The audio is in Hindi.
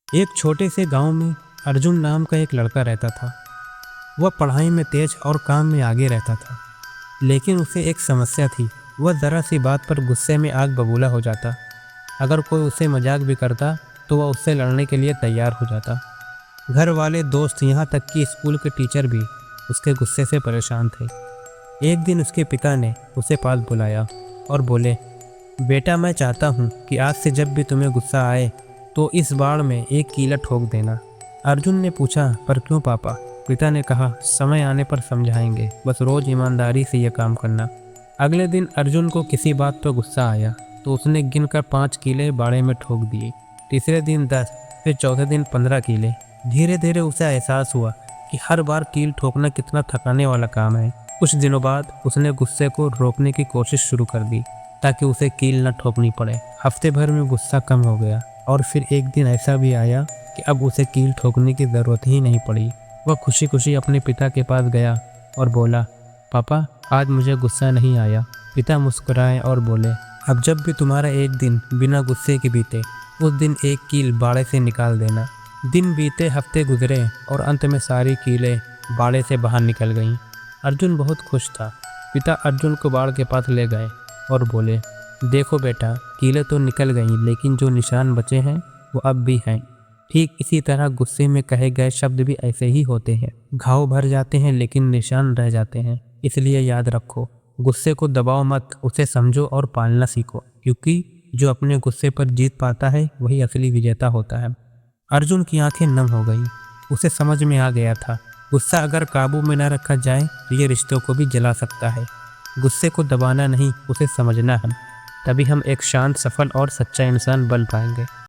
एक छोटे से गांव में अर्जुन नाम का एक लड़का रहता था। वह पढ़ाई में तेज और काम में आगे रहता था, लेकिन उसे एक समस्या थी। वह ज़रा सी बात पर गुस्से में आग बबूला हो जाता। अगर कोई उसे मजाक भी करता तो वह उससे लड़ने के लिए तैयार हो जाता। घर वाले, दोस्त, यहाँ तक कि स्कूल के टीचर भी उसके गुस्से से परेशान थे। एक दिन उसके पिता ने उसे पास बुलाया और बोले, बेटा, मैं चाहता हूँ कि आज से जब भी तुम्हें गुस्सा आए तो इस बाड़ में एक कीला ठोक देना। अर्जुन ने पूछा, पर क्यों पापा? पिता ने कहा, समय आने पर समझाएंगे, बस रोज ईमानदारी से यह काम करना। अगले दिन अर्जुन को किसी बात पर गुस्सा आया तो उसने गिनकर 5 कीले बाड़े में ठोक दिए। तीसरे दिन 10, फिर चौथे दिन 15 कीले। धीरे धीरे उसे एहसास हुआ कि हर बार कील ठोकना कितना थकाने वाला काम है। कुछ दिनों बाद उसने गुस्से को रोकने की कोशिश शुरू कर दी ताकि उसे कील न ठोकनी पड़े। हफ्ते भर में गुस्सा कम हो गया और फिर एक दिन ऐसा भी आया कि अब उसे कील ठोकने की ज़रूरत ही नहीं पड़ी। वह खुशी खुशी अपने पिता के पास गया और बोला, पापा, आज मुझे गुस्सा नहीं आया। पिता मुस्कुराए और बोले, अब जब भी तुम्हारा एक दिन बिना गुस्से के बीते, उस दिन एक कील बाड़े से निकाल देना। दिन बीते, हफ्ते गुजरे और अंत में सारी कीलें बाड़े से बाहर निकल गईं। अर्जुन बहुत खुश था। पिता अर्जुन को बाड़ के पास ले गए और बोले, देखो बेटा, कीलें तो निकल गईं, लेकिन जो निशान बचे हैं वो अब भी हैं। ठीक इसी तरह गुस्से में कहे गए शब्द भी ऐसे ही होते हैं। घाव भर जाते हैं लेकिन निशान रह जाते हैं। इसलिए याद रखो, गुस्से को दबाओ मत, उसे समझो और पालना सीखो, क्योंकि जो अपने गुस्से पर जीत पाता है वही असली विजेता होता है। अर्जुन की आंखें नम हो गई। उसे समझ में आ गया था, गुस्सा अगर काबू में न रखा जाए तो ये रिश्तों को भी जला सकता है। गुस्से को दबाना नहीं, उसे समझना है। तभी हम एक शांत, सफल और सच्चा इंसान बन पाएंगे।